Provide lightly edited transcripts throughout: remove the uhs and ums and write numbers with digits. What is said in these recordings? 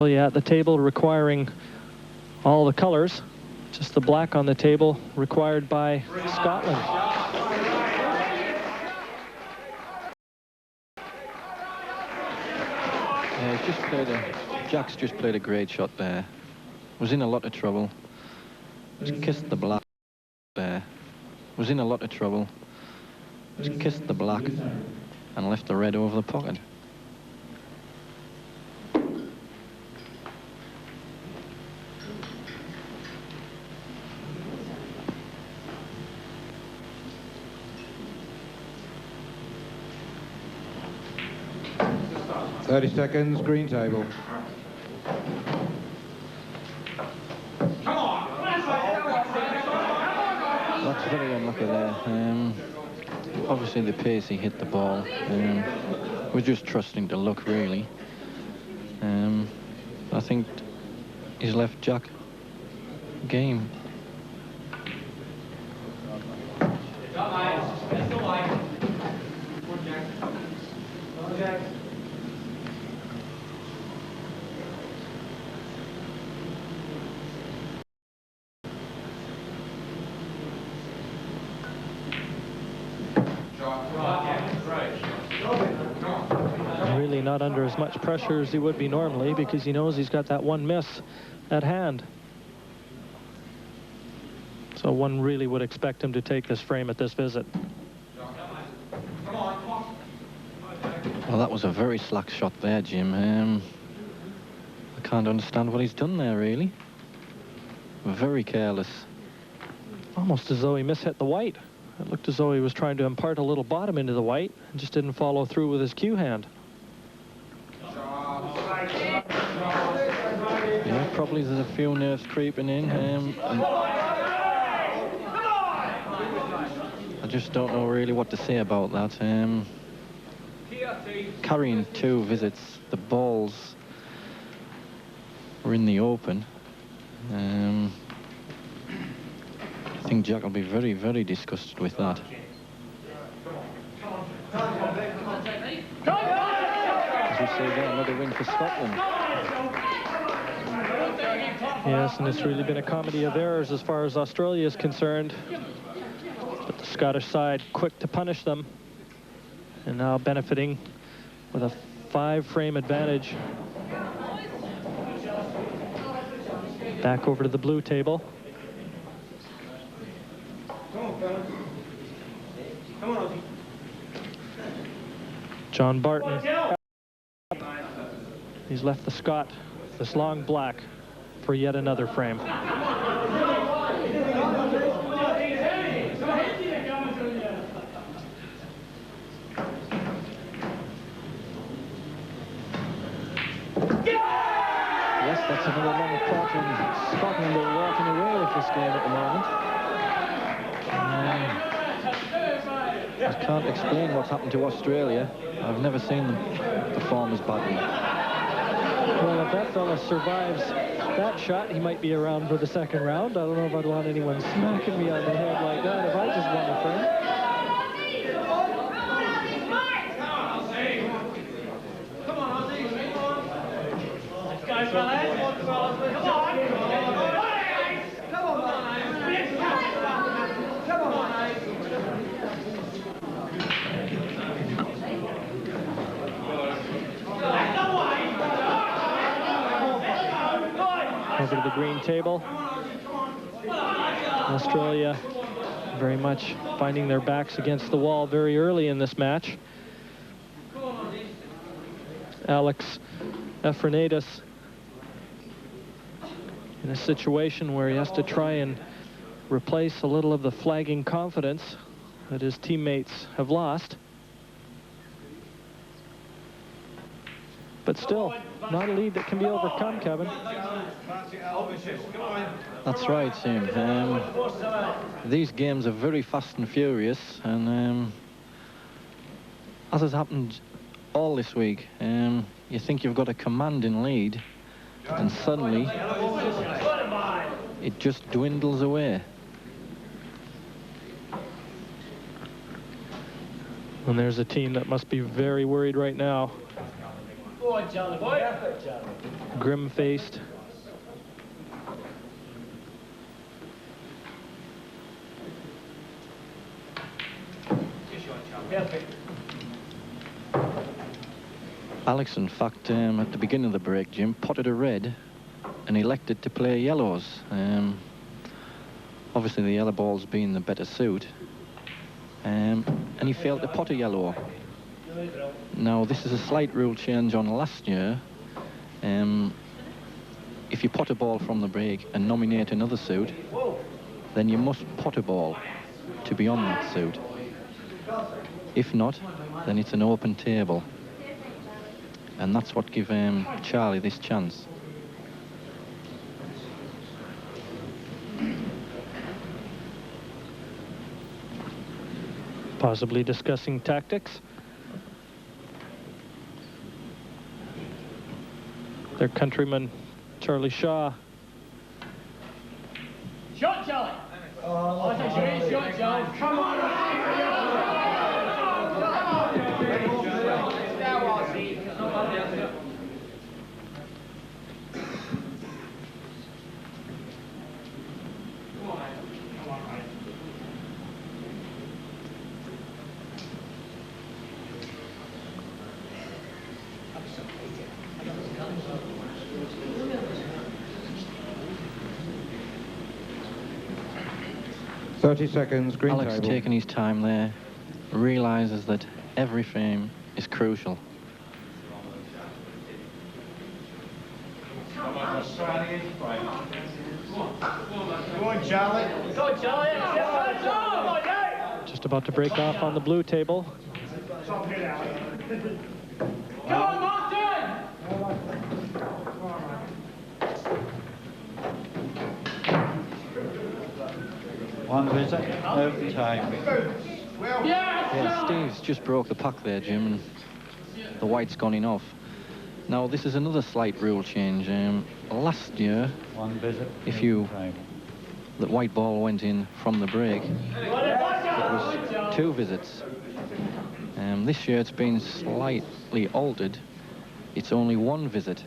Yeah, at the table requiring all the colors, just the black on the table required by Scotland. Yeah, Jack's just played a great shot there. Was in a lot of trouble. Just kissed the black there. Was in a lot of trouble. Just kissed the black and left the red over the pocket. .30 seconds, green table. That's very unlucky there. Obviously the pace he hit the ball. We're just trusting to luck, really. I think he's left Jack game. Really not under as much pressure as he would be normally, because he knows he's got that one miss at hand. So one really would expect him to take this frame at this visit. Well, that was a very slack shot there, Jim. I can't understand what he's done there, really. Very careless. Almost as though he mishit the white. It looked as though he was trying to impart a little bottom into the white and just didn't follow through with his cue hand. Yeah, probably there's a few nerves creeping in. And I just don't know really what to say about that. Carrying 2 visits, the balls were in the open. I think Jack will be very, very disgusted with that. As we say again, another win for Scotland. Yes, and it's really been a comedy of errors as far as Australia is concerned. But the Scottish side quick to punish them, and now benefiting with a 5-frame advantage. Back over to the blue table. John Barton. He's left the Scot this long black for yet another frame. Yes, that's another long approach, and Scotland are walking away with this game at the moment. I can't explain what's happened to Australia. I've never seen them perform as badly. Well, if that fella survives that shot, he might be around for the second round. I don't know if I'd want anyone smacking me on the head like that if I just won a frame. Over to the green table. Australia very much finding their backs against the wall very early in this match. Alex Efrenadis in a situation where he has to try and replace a little of the flagging confidence that his teammates have lost. But still, not a lead that can be overcome, Kevin. That's right, Tim. These games are very fast and furious, and as has happened all this week, you think you've got a commanding lead, and suddenly it just dwindles away. And there's a team that must be very worried right now. Grim-faced. Alex, in fact, at the beginning of the break, Jim potted a red and elected to play yellows. Obviously, the yellow ball's been the better suit. And he failed to pot a yellow. Now, this is a slight rule change on last year. If you pot a ball from the break and nominate another suit, then you must pot a ball to be on that suit. If not, then it's an open table. And that's what give Charlie this chance. Possibly discussing tactics. Their countryman, Charlie Shaw. Shot, Charlie! Oh, shot, Charlie! Come on! 30 seconds, green Alex table. taking his time there, realises that every frame is crucial. Come on, Charlie. Go, Charlie. Just about to break off on the blue table. Come on, Martin! One visit, overtime. Yeah, Steve's just broke the puck there, Jim, and the white's gone in off. Now, this is another slight rule change. Last year, One visit, if you overtime. the white ball went in from the break, it was 2 visits. This year it's been slightly altered. It's only 1 visit.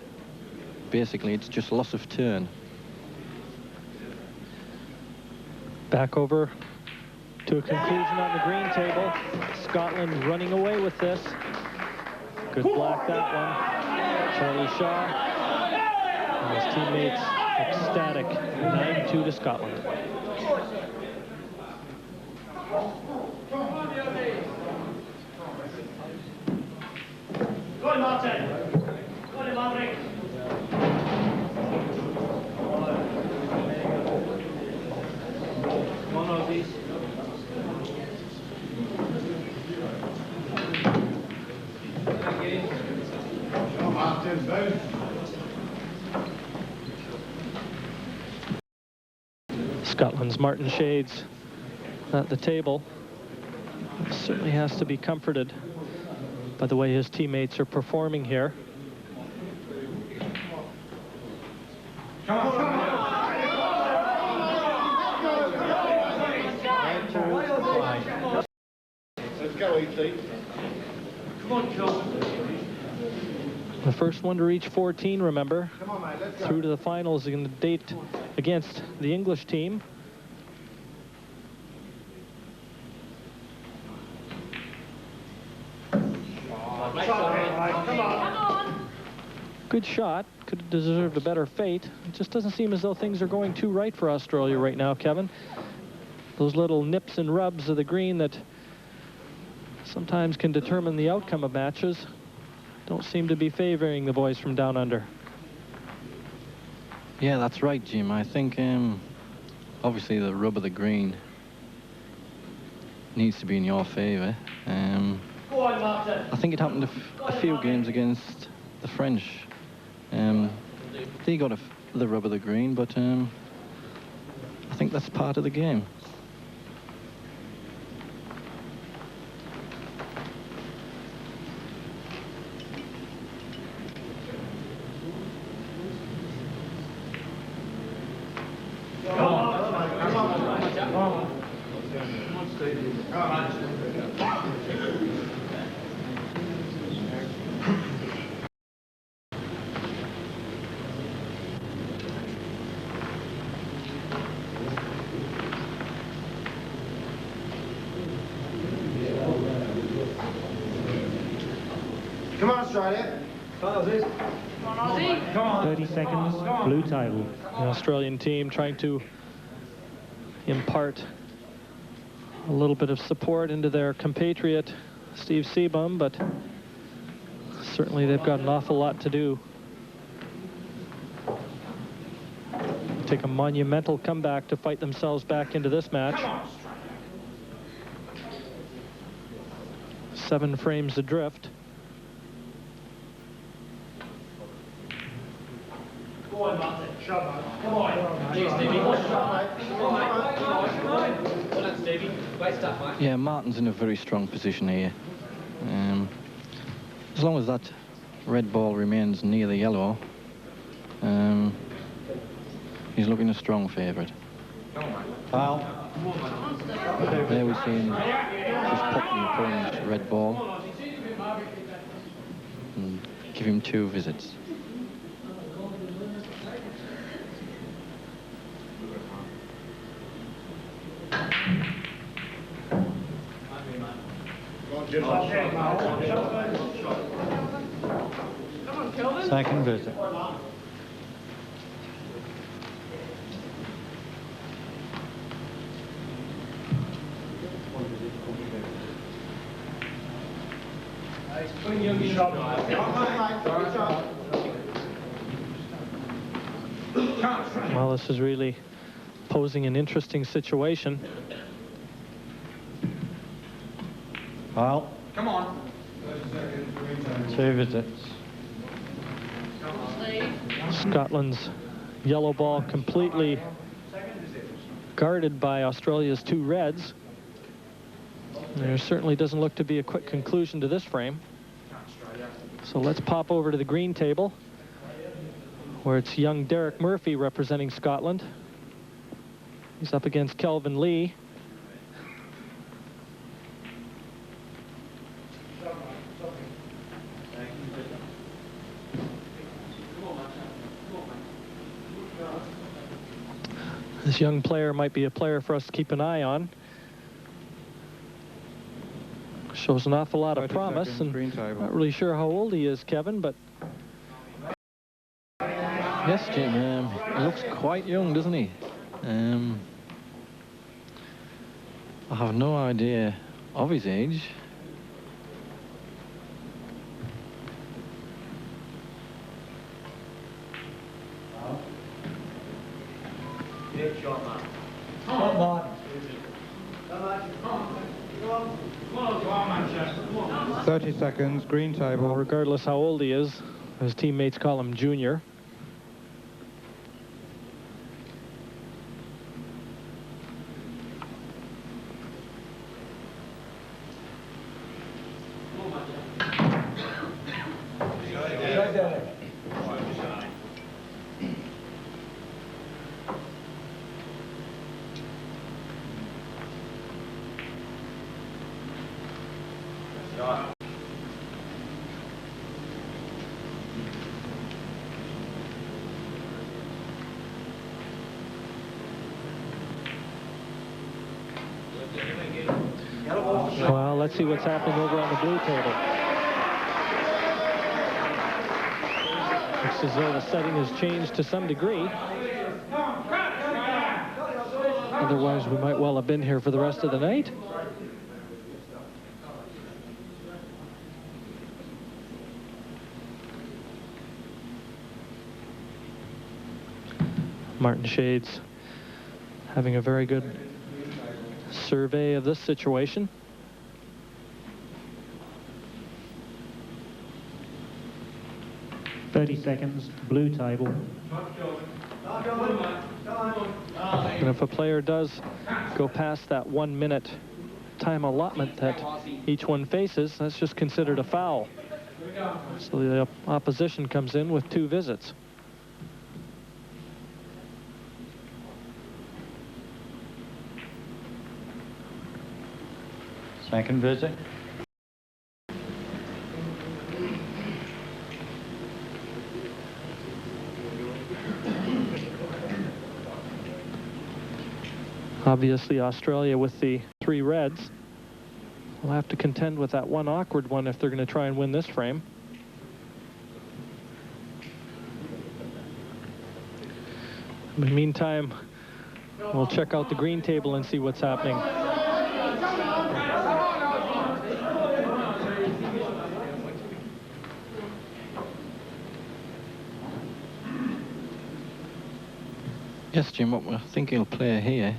Basically, it's just loss of turn. Back over to a conclusion on the green table. Scotland running away with this. Good block, that one. Charlie Shaw and his teammates ecstatic. 9-2 to Scotland. Go on, Martin. Go on, Martin. One of these. Scotland's Martin Shades at the table. Certainly has to be comforted by the way his teammates are performing here. Let's go, E.T. Come on, Joe. The first one to reach 14, remember, through to the finals in the date against the English team. Come on. Good shot. Could have deserved a better fate. It just doesn't seem as though things are going too right for Australia right now, Kevin. Those little nips and rubs of the green that sometimes can determine the outcome of matches don't seem to be favoring the boys from down under. Yeah, that's right, Jim. I think obviously the rub of the green needs to be in your favour. Go on, Martin. I think it happened a few games against the French. They got the rub of the green, but I think that's part of the game. Australia. 30 seconds, blue table. The Australian team trying to impart a little bit of support into their compatriot, Steve Seabum, but certainly they've got an awful lot to do. Take a monumental comeback to fight themselves back into this match. 7 frames adrift. Go on, Martin. Shove, mate. Come on. Cheers, Stevie. Come on, mate. Come on. Well done, Stevie. Great stuff, mate. Yeah, Martin's in a very strong position here. As long as that red ball remains near the yellow, he's looking a strong favourite. Foul. There we've seen just pop the opponent's red ball and give him 2 visits. Second visit. Well, this is really posing an interesting situation. Foul. Come on. 2 visits. Scotland's yellow ball completely guarded by Australia's 2 reds. There certainly doesn't look to be a quick conclusion to this frame. So let's pop over to the green table, where it's young Derek Murphy representing Scotland. He's up against Kelvin Lee. This young player might be a player for us to keep an eye on. Shows an awful lot of promise, and not really sure how old he is, Kevin, but... Yes, Jim, he looks quite young, doesn't he? I have no idea of his age. Come on. 30 seconds, green Well, table. regardless how old he is, his teammates call him Junior. Well, let's see what's happening over on the blue table. Looks as though the setting has changed to some degree. Otherwise, we might well have been here for the rest of the night. Martin Shades having a very good survey of this situation. Seconds, blue table. And if a player does go past that 1 minute time allotment that each one faces, that's just considered a foul. So the opposition comes in with 2 visits. Second visit. Obviously, Australia with the 3 reds will have to contend with that one awkward one if they're going to try and win this frame. In the meantime, we'll check out the green table and see what's happening. Yes, Jim, what we're thinking he'll play here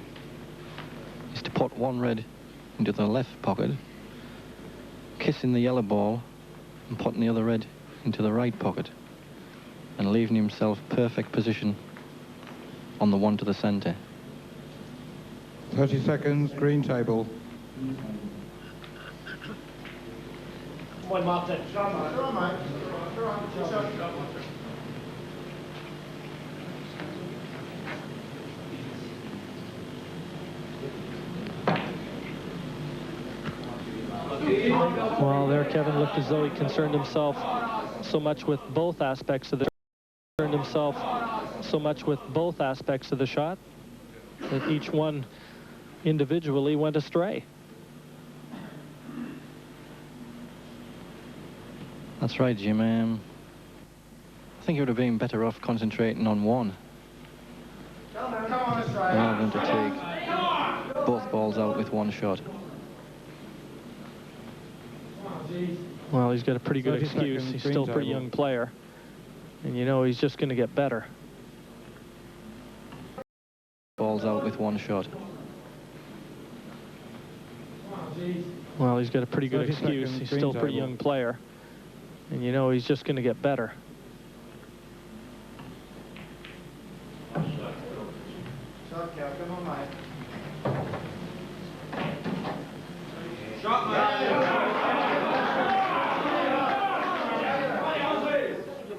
is to put one red into the left pocket, kissing the yellow ball and putting the other red into the right pocket and leaving himself perfect position on the one to the centre. 30 seconds, green table. Come on, Martin. Well, there Kevin looked as though he concerned himself so much with both aspects of the shot that each one individually went astray. That's right, Jim. I think it would have been better off concentrating on one rather than to take both balls out with one shot. Well, he's got a pretty good 30 excuse. seconds, He's green still a pretty table. young player. And you know he's just going to get better. Balls out with one shot. Well, he's got a pretty good 30 excuse. seconds, He's green still a pretty table. young player. And you know he's just going to get better.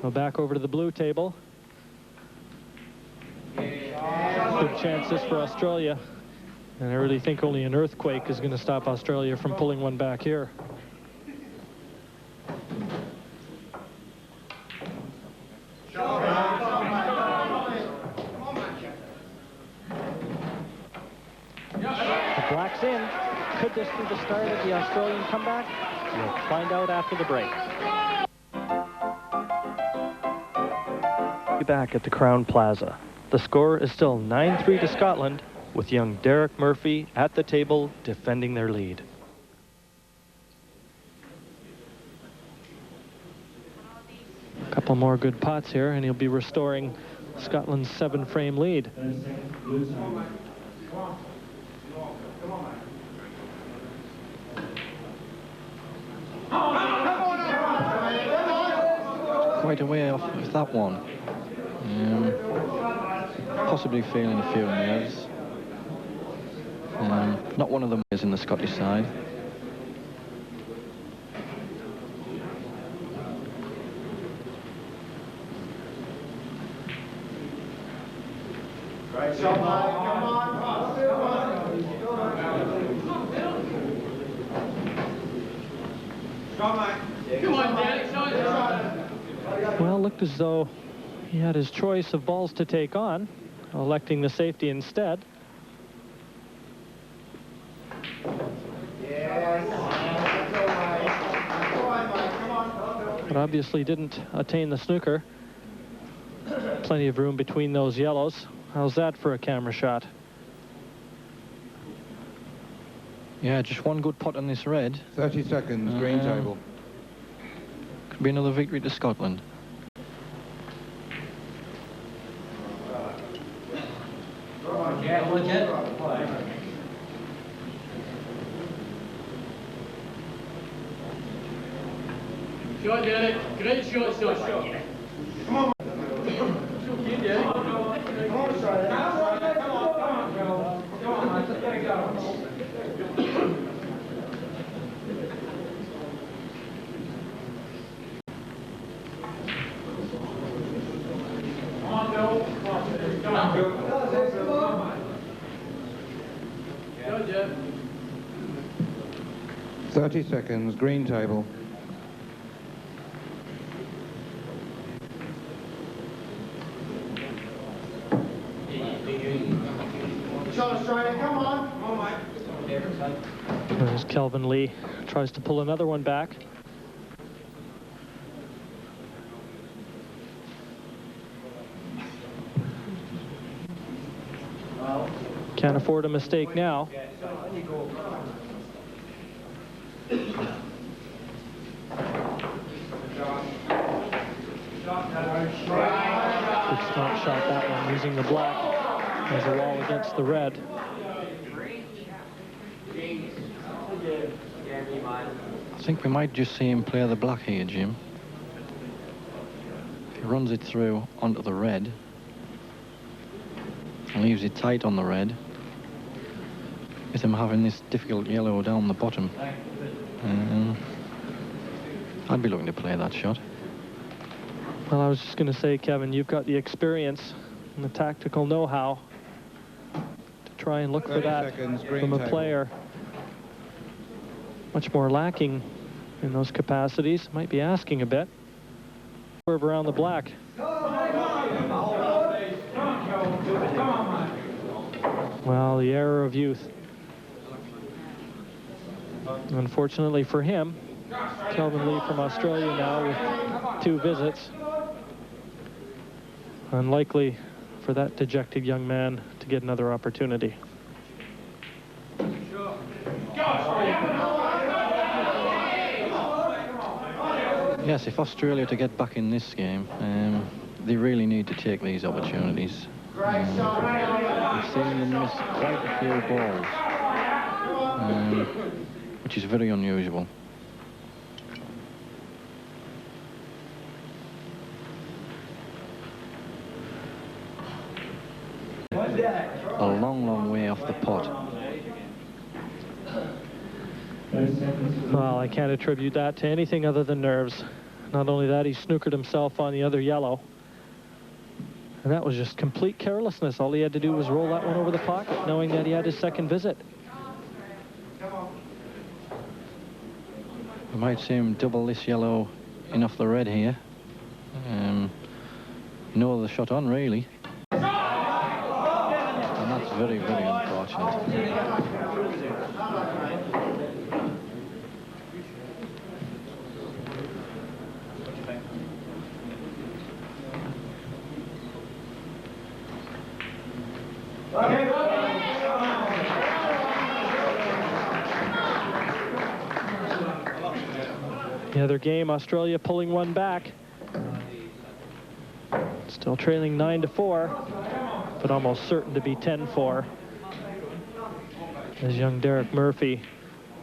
Well, back over to the blue table. Good chance this for Australia. And I really think only an earthquake is going to stop Australia from pulling one back here. The black's in. Could this be the start of the Australian comeback? We'll find out after the break. Back at the Crown Plaza. The score is still 9-3 to Scotland, with young Derek Murphy at the table defending their lead. A couple more good pots here, and he'll be restoring Scotland's 7-frame lead. Quite a way off with that one. Possibly feeling a few nerves. Not one of them is in the Scottish side. Well, looked as though he had his choice of balls to take on, electing the safety instead. But obviously didn't attain the snooker. Plenty of room between those yellows. How's that for a camera shot? Yeah, just one good pot on this red. 30 seconds, green table. Could be another victory to Scotland. Shot, Derek. Great shot, Josh. Come on. Jeff. 30 seconds, green table. Come on. Come on, Mike. There's Kelvin Lee. Tries to pull another one back. Can't afford a mistake now. Good smart shot, that one, using the black as a wall against the red. I think we might just see him play the black here, Jim. If he runs it through onto the red and leaves it tight on the red, with him having this difficult yellow down the bottom, I'd be looking to play that shot. Well, I was just going to say, Kevin, you've got the experience and the tactical know-how to try and look for 30 that seconds, green from a table. player much more lacking in those capacities. Might be asking a bit. Curve around the black. Well, the error of youth. Unfortunately for him, Kelvin Lee from Australia now with 2 visits. Unlikely for that dejected young man to get another opportunity. Yes, if Australia to get back in this game, they really need to take these opportunities. We've seen them miss quite a few balls, which is very unusual. A long, long way off the pot. Well, I can't attribute that to anything other than nerves. Not only that, he snookered himself on the other yellow. And that was just complete carelessness. All he had to do was roll that one over the pocket, knowing that he had his second visit. We might see him double this yellow in off the red here. No other shot on, really. And that's very, very unfortunate. The other game, Australia pulling one back. Still trailing 9-4, but almost certain to be 10-4. As young Derek Murphy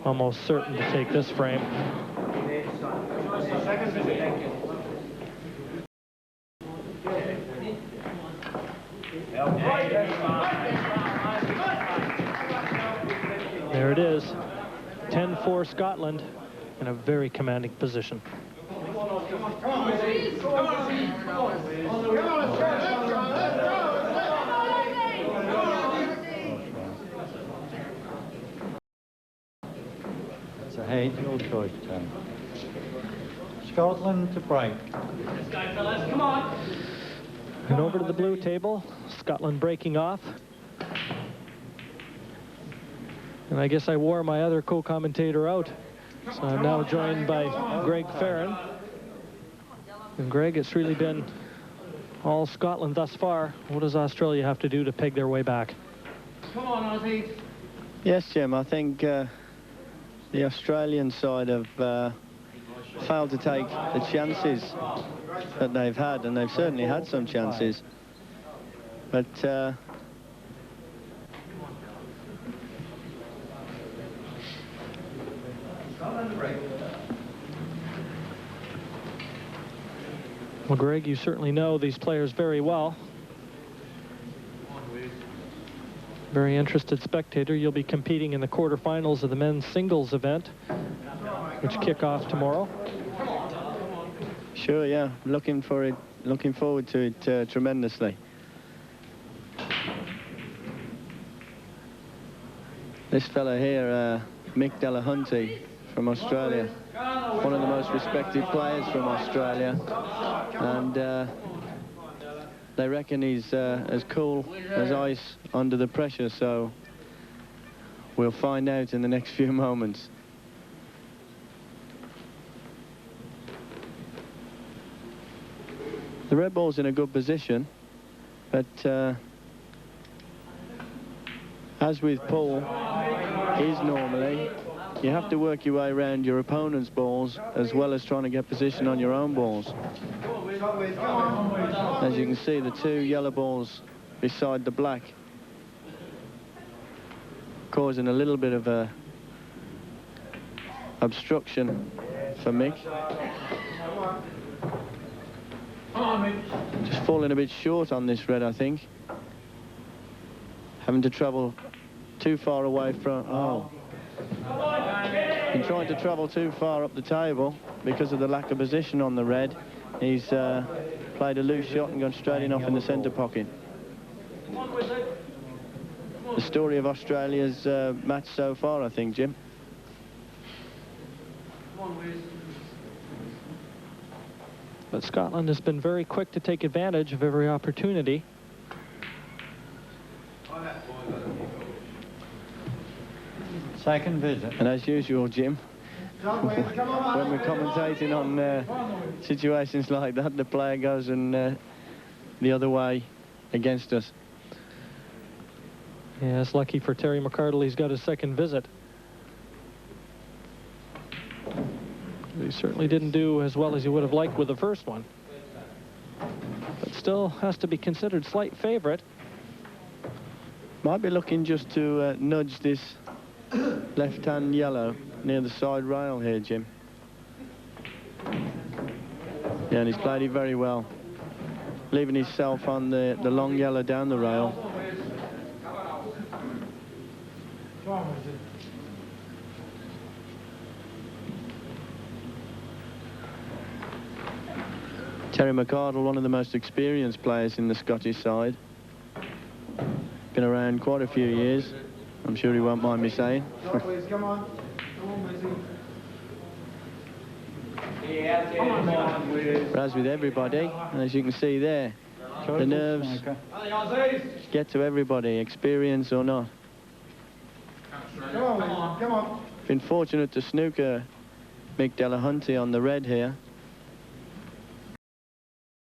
almost certain to take this frame. There it is, 10-4 Scotland in a very commanding position. It's a hate, your choice, Tom. Scotland to break. Let's go, fellas. Come on. And over to the blue table, Scotland breaking off. And I guess I wore my other co-commentator out. So I'm now joined by Greg Farron. And Greg, it's really been all Scotland thus far. What does Australia have to do to peg their way back? Come on, Aussie. Yes, Jim, I think the Australian side have failed to take the chances that they've had, and they've certainly had some chances. But well, Greg, you certainly know these players very well. Very interested spectator. You'll be competing in the quarterfinals of the men's singles event, which kick off tomorrow. sure, yeah, looking forward to it tremendously. This fella here, Mick from Australia, one of the most respected players from Australia, and they reckon he's as cool as ice under the pressure, so we'll find out in the next few moments. The red ball's in a good position, but As with Paul, is normally, you have to work your way around your opponent's balls as well as trying to get position on your own balls. As you can see, the two yellow balls beside the black causing a little bit of a obstruction for Mick. Just falling a bit short on this red, I think. Having to travel too far away from... Oh. Been trying to travel too far up the table because of the lack of position on the red. He's played a loose shot and gone straight in off in the centre pocket. The story of Australia's match so far, I think, Jim. But Scotland has been very quick to take advantage of every opportunity. Second visit. And as usual, Jim, when we're commentating on situations like that, the player goes and the other way against us. Yeah, it's lucky for Terry McCardle, he's got his second visit. He certainly didn't do as well as he would have liked with the first one. But still has to be considered slight favourite. Might be looking just to nudge this left-hand yellow near the side rail here, Jim. Yeah, and he's played it very well, leaving himself on the long yellow down the rail. Terry McCardle, one of the most experienced players in the Scottish side. Been around quite a few years. I'm sure he won't mind me saying. Come on. But as with everybody, as you can see there, the nerves get to everybody, experience or not. Come on. Been fortunate to snooker Mick Delahunty on the red here.